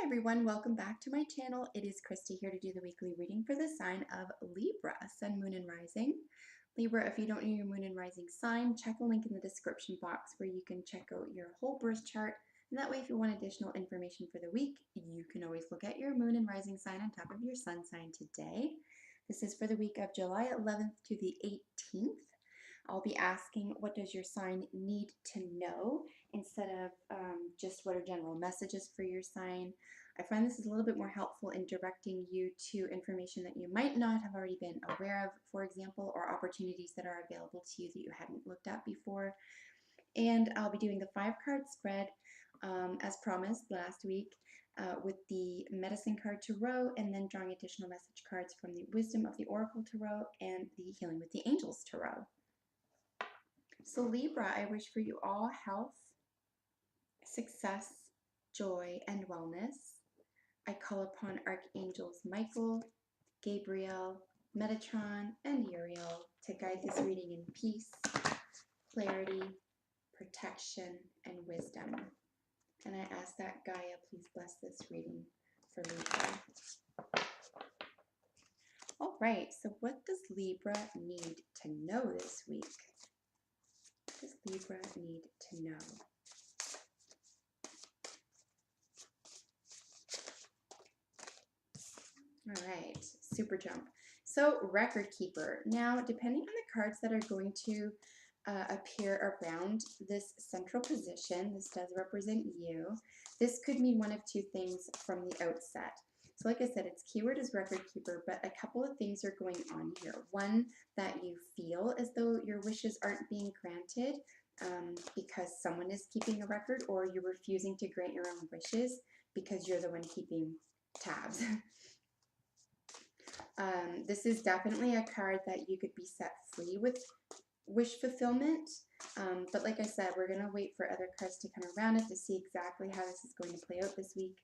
everyone, welcome back to my channel. It is Christy here to do the weekly reading for the sign of Libra, Sun, Moon, and Rising. Libra, if you don't know your Moon and Rising sign, check a link in the description box where you can check out your whole birth chart. And that way, if you want additional information for the week, you can always look at your Moon and Rising sign on top of your Sun sign today. This is for the week of July 11th to the 18th. I'll be asking, what does your sign need to know, instead of just what are general messages for your sign. I find this is a little bit more helpful in directing you to information that you might not have already been aware of, for example, or opportunities that are available to you that you hadn't looked at before. And I'll be doing the 5-card spread as promised last week with the Medicine card Tarot, and then drawing additional message cards from the Wisdom of the Oracle Tarot and the Healing with the Angels Tarot. So Libra, I wish for you all health, success, joy, and wellness. I call upon Archangels Michael, Gabriel, Metatron, and Uriel to guide this reading in peace, clarity, protection, and wisdom. And I ask that Gaia please bless this reading for Libra. All right, so what does Libra need to know this week? What does Libra need to know? All right, super jump. So record keeper. Now, depending on the cards that are going to appear around this central position, this does represent you. This could mean one of two things from the outset. So like I said, its keyword is record keeper, but a couple of things are going on here. One, that you feel as though your wishes aren't being granted because someone is keeping a record, or you're refusing to grant your own wishes because you're the one keeping tabs. This is definitely a card that you could be set free with wish fulfillment, but like I said, we're going to wait for other cards to come around it to see exactly how this is going to play out this week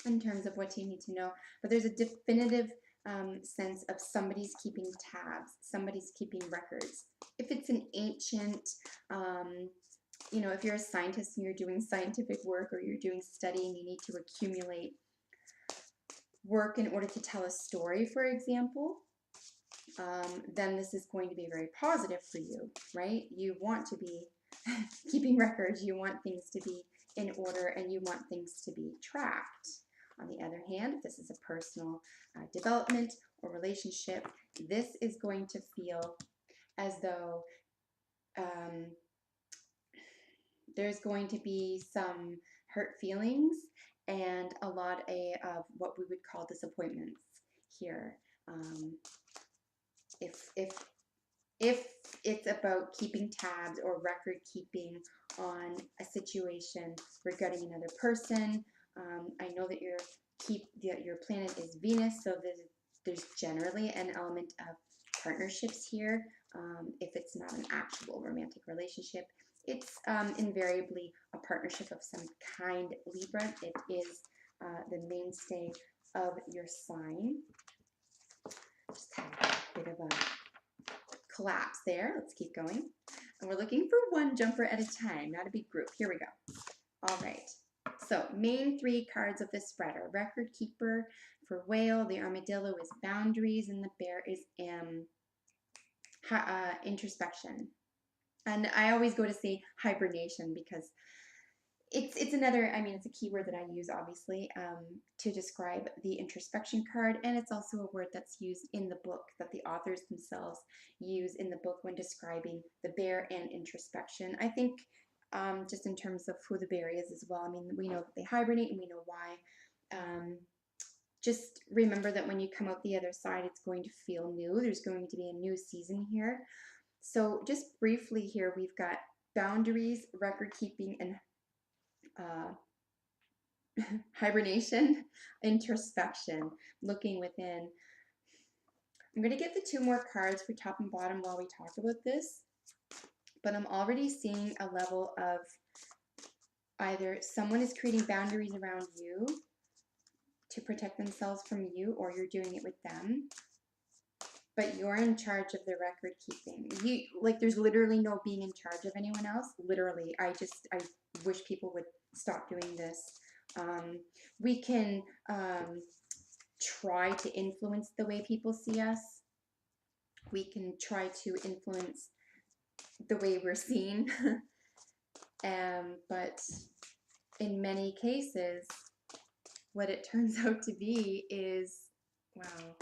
in terms of what you need to know. But there's a definitive sense of somebody's keeping tabs, somebody's keeping records. If it's an ancient, you know, if you're a scientist and you're doing scientific work, or you're doing study and you need to accumulate work in order to tell a story, for example, then this is going to be very positive for you, right? You want to be keeping records, you want things to be in order, and you want things to be tracked. On the other hand, if this is a personal development or relationship, this is going to feel as though there's going to be some hurt feelings and a lot of what we would call disappointments here. If it's about keeping tabs or record keeping on a situation regarding another person, I know that your planet is Venus, so there's generally an element of partnerships here. If it's not an actual romantic relationship, it's invariably a partnership of some kind, Libra. It is the mainstay of your sign. Just had a bit of a collapse there. Let's keep going. And we're looking for one jumper at a time, not a big group. Here we go. All right. So main 3 cards of the spread are record keeper for whale, the armadillo is boundaries, and the bear is introspection. And I always go to say hibernation because it's another, I mean, it's a keyword that I use, obviously, to describe the introspection card, and it's also a word that's used in the book, that the authors themselves use in the book when describing the bear and introspection. I think just in terms of who the bear is as well, I mean, we know that they hibernate and we know why. Just remember that when you come out the other side, it's going to feel new. There's going to be a new season here. So just briefly here, we've got boundaries, record keeping, and hibernation, introspection, looking within. I'm going to get the 2 more cards for top and bottom while we talk about this, but I'm already seeing a level of either someone is creating boundaries around you to protect themselves from you, or you're doing it with them, but you're in charge of the record keeping. There's literally no being in charge of anyone else. Literally, I wish people would stop doing this We can try to influence the way people see us. We can try to influence the way we're seen. But in many cases, what it turns out to be is, wow.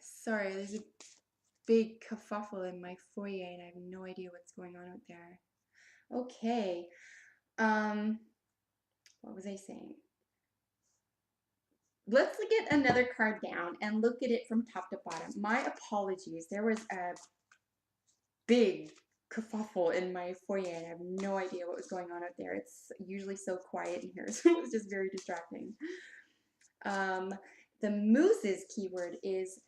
Sorry, there's a big kerfuffle in my foyer and I have no idea what's going on out there. Okay. What was I saying? Let's get another card down and look at it from top to bottom. My apologies. There was a big kerfuffle in my foyer and I have no idea what was going on out there. It's usually so quiet in here, so it was just very distracting. The moose's keyword is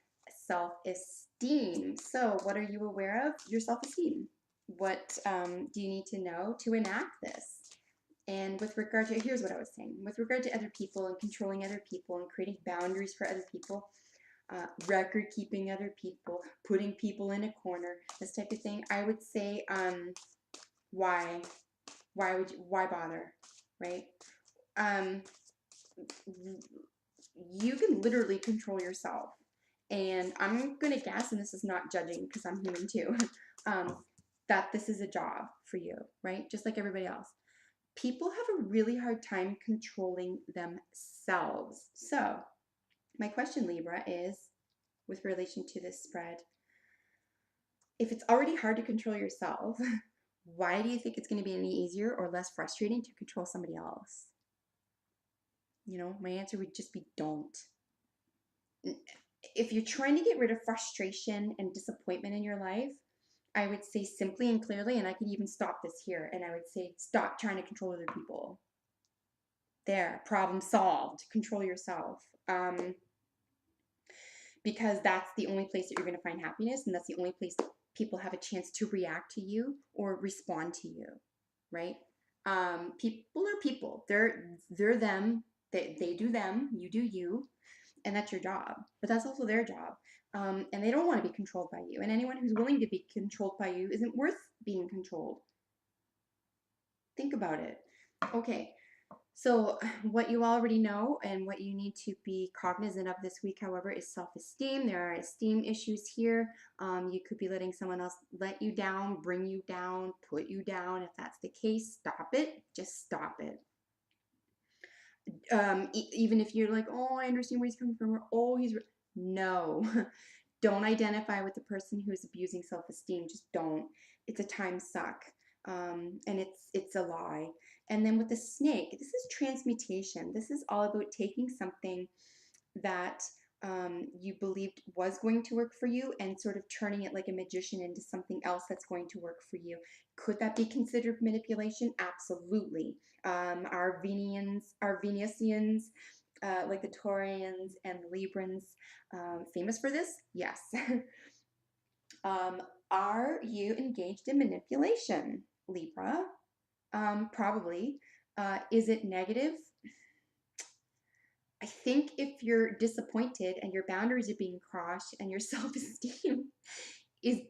self-esteem. So what are you aware of? Your self-esteem. What do you need to know to enact this? And with regard to, here's what I was saying, with regard to other people and controlling other people and creating boundaries for other people, record keeping other people, putting people in a corner, this type of thing, I would say, why bother, right? You can literally control yourself. And I'm going to guess, and this is not judging because I'm human too, that this is a job for you, right? Just like everybody else. People have a really hard time controlling themselves. So my question, Libra, is with relation to this spread, if it's already hard to control yourself, why do you think it's going to be any easier or less frustrating to control somebody else? You know, my answer would just be don't. If you're trying to get rid of frustration and disappointment in your life, I would say simply and clearly, and I could even stop this here, and I would say stop trying to control other people. There, problem solved. Control yourself. Because that's the only place that you're going to find happiness, and that's the only place people have a chance to react to you or respond to you, right? People are people. They're them. They do them. You do you, and that's your job. But that's also their job. And they don't want to be controlled by you. And anyone who's willing to be controlled by you isn't worth being controlled. Think about it. Okay. So what you already know and what you need to be cognizant of this week, however, is self-esteem. There are esteem issues here. You could be letting someone else let you down, bring you down, put you down. If that's the case, stop it. Just stop it. Even if you're like, oh, I understand where he's coming from, or oh, no. Don't identify with the person who's abusing self-esteem. Just don't. It's a time suck. And it's a lie. And then with the snake, this is transmutation. This is all about taking something that you believed was going to work for you and sort of turning it like a magician into something else that's going to work for you. Could that be considered manipulation? Absolutely. Our Venusians, like the Taurians and the Librans, famous for this? Yes. Are you engaged in manipulation, Libra? Probably. Is it negative? I think if you're disappointed and your boundaries are being crossed and your self-esteem is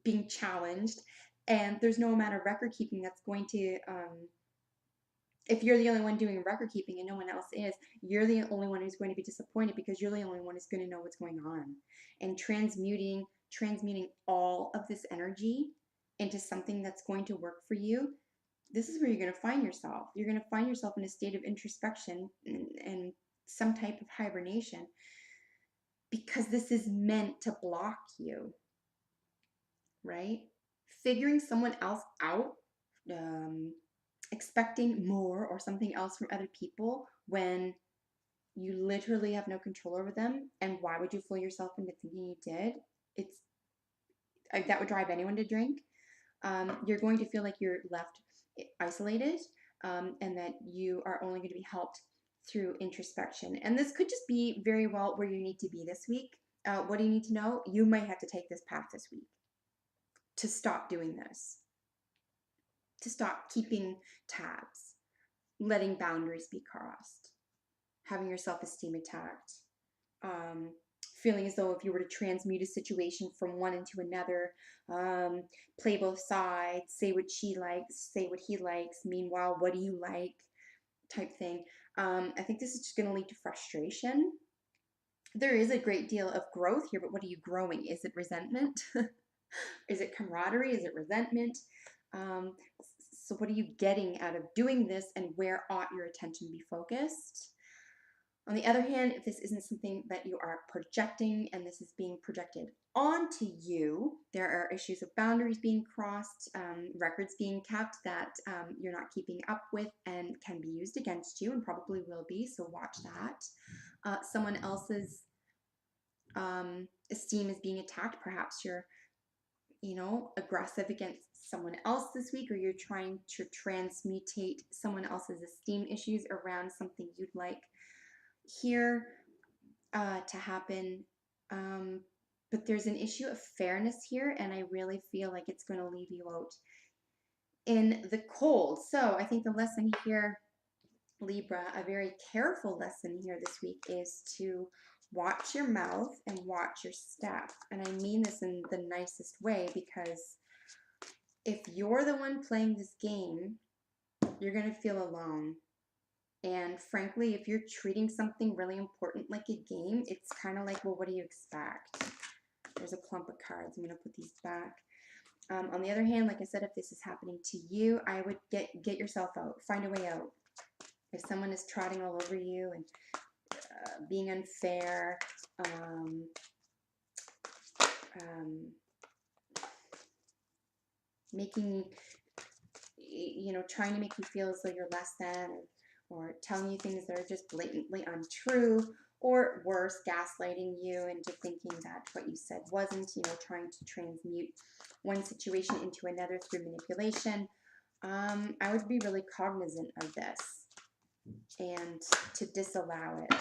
being challenged, and there's no amount of record keeping that's going to, if you're the only one doing record keeping and no one else is, you're the only one who's going to be disappointed because you're the only one who's going to know what's going on. And transmuting all of this energy into something that's going to work for you, this is where you're going to find yourself. You're going to find yourself in a state of introspection and some type of hibernation, because this is meant to block you, right? Figuring someone else out, expecting more or something else from other people when you literally have no control over them, and why would you fool yourself into thinking you did? It's that would drive anyone to drink. You're going to feel like you're left isolated, and that you are only going to be helped through introspection. And this could just be very well where you need to be this week. What do you need to know? You might have to take this path this week to stop doing this, to stop keeping tabs, letting boundaries be crossed, having your self-esteem attacked, feeling as though if you were to transmute a situation from one into another, play both sides, say what she likes, say what he likes, meanwhile, what do you like, type thing. I think this is just going to lead to frustration. There is a great deal of growth here, but what are you growing? Is it resentment? Is it camaraderie? Is it resentment? Um, so what are you getting out of doing this, and where ought your attention be focused? On the other hand, if this isn't something that you are projecting and this is being projected onto you, there are issues of boundaries being crossed, records being kept that you're not keeping up with and can be used against you, and probably will be, so watch that. Someone else's esteem is being attacked. Perhaps you're aggressive against someone else this week, or you're trying to transmutate someone else's esteem issues around something you'd like here to happen. But there's an issue of fairness here, and I really feel like it's going to leave you out in the cold. So I think the lesson here, Libra, a very careful lesson here this week, is to watch your mouth and watch your step. And I mean this in the nicest way, because if you're the one playing this game, you're going to feel alone. And frankly, if you're treating something really important like a game, it's kind of like, well, what do you expect? There's a clump of cards. I'm going to put these back. On the other hand, like I said, if this is happening to you, I would get yourself out. Find a way out. If someone is trotting all over you and being unfair, making, trying to make you feel as though you're less than, or telling you things that are just blatantly untrue, or worse, gaslighting you into thinking that what you said wasn't, trying to transmute one situation into another through manipulation, I would be really cognizant of this and to disallow it.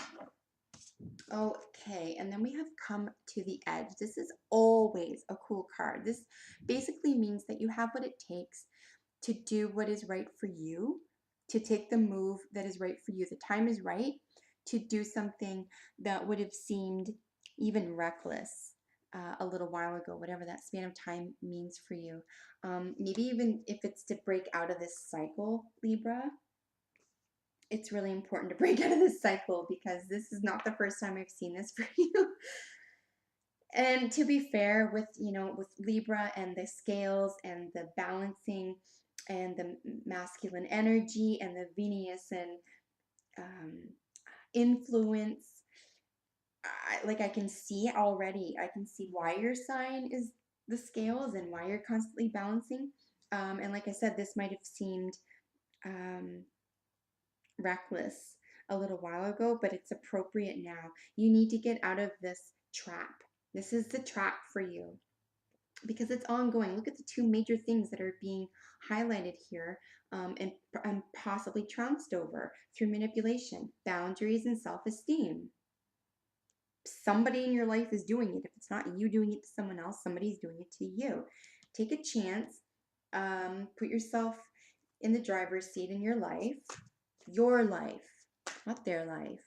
Okay, and then we have come to the edge. This is always a cool card. This basically means that you have what it takes to do what is right for you, to take the move that is right for you. The time is right to do something that would have seemed even reckless a little while ago, whatever that span of time means for you. Maybe even if it's to break out of this cycle, Libra. It's really important to break out of this cycle, because this is not the first time I've seen this for you. And to be fair, with Libra and the scales and the balancing and the masculine energy and the Venusian influence, I can see already. I can see why your sign is the scales and why you're constantly balancing. And like I said, this might have seemed reckless a little while ago, but it's appropriate now. You need to get out of this trap. This is the trap for you, because it's ongoing. Look at the two major things that are being highlighted here, and possibly trounced over through manipulation: boundaries and self-esteem. Somebody in your life is doing it. If it's not you doing it to someone else, somebody's doing it to you. Take a chance. Put yourself in the driver's seat in your life, not their life,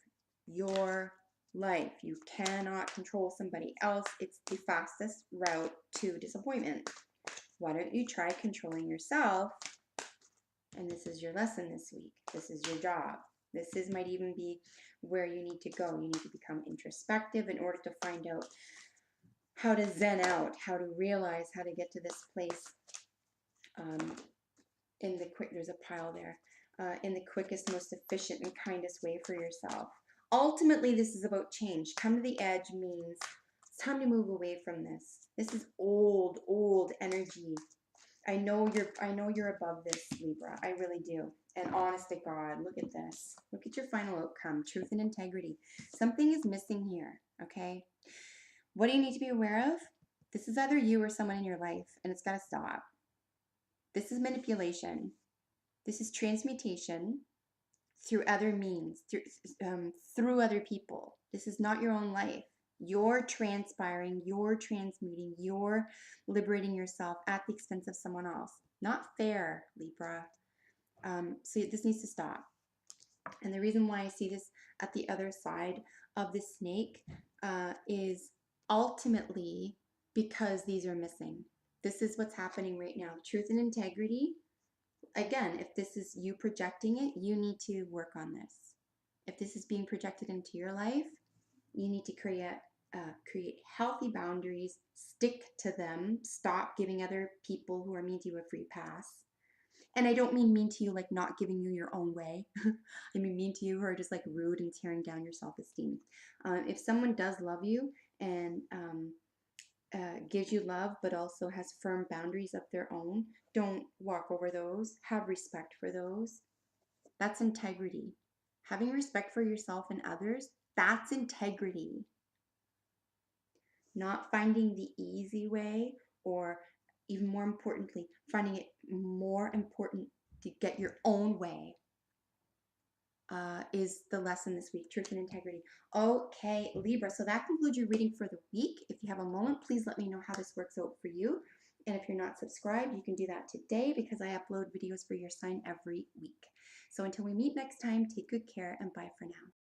your life. You cannot control somebody else. It's the fastest route to disappointment. Why don't you try controlling yourself? And this is your lesson this week. This is your job. Might even be where you need to go. You need to become introspective in order to find out how to zen out, how to realize how to get to this place there's a pile there, in the quickest, most efficient, and kindest way for yourself. Ultimately, this is about change. Come to the edge means it's time to move away from this. This is old energy. I know you're above this, Libra. I really do. And honest to God, look at this. Look at your final outcome, truth and integrity. Something is missing here, okay? What do you need to be aware of? This is either you or someone in your life, and it's got to stop. This is manipulation. This is transmutation through other means, through other people. This is not your own life. You're transpiring, you're transmuting, you're liberating yourself at the expense of someone else. Not fair, Libra. So this needs to stop. And the reason why I see this at the other side of the snake, is ultimately because these are missing. This is what's happening right now. Truth and integrity. Again, if this is you projecting it, you need to work on this. If this is being projected into your life, you need to create healthy boundaries, stick to them, stop giving other people who are mean to you a free pass. And I don't mean to you like not giving you your own way. I mean to you who are just like rude and tearing down your self-esteem. If someone does love you and gives you love but also has firm boundaries of their own, don't walk over those. Have respect for those. That's integrity. Having respect for yourself and others, that's integrity. Not finding the easy way, or even more importantly, finding it more important to get your own way, is the lesson this week. Truth and integrity. Okay, Libra. So that concludes your reading for the week. If you have a moment, please let me know how this works out for you. And if you're not subscribed, you can do that today because I upload videos for your sign every week. So until we meet next time, take good care and bye for now.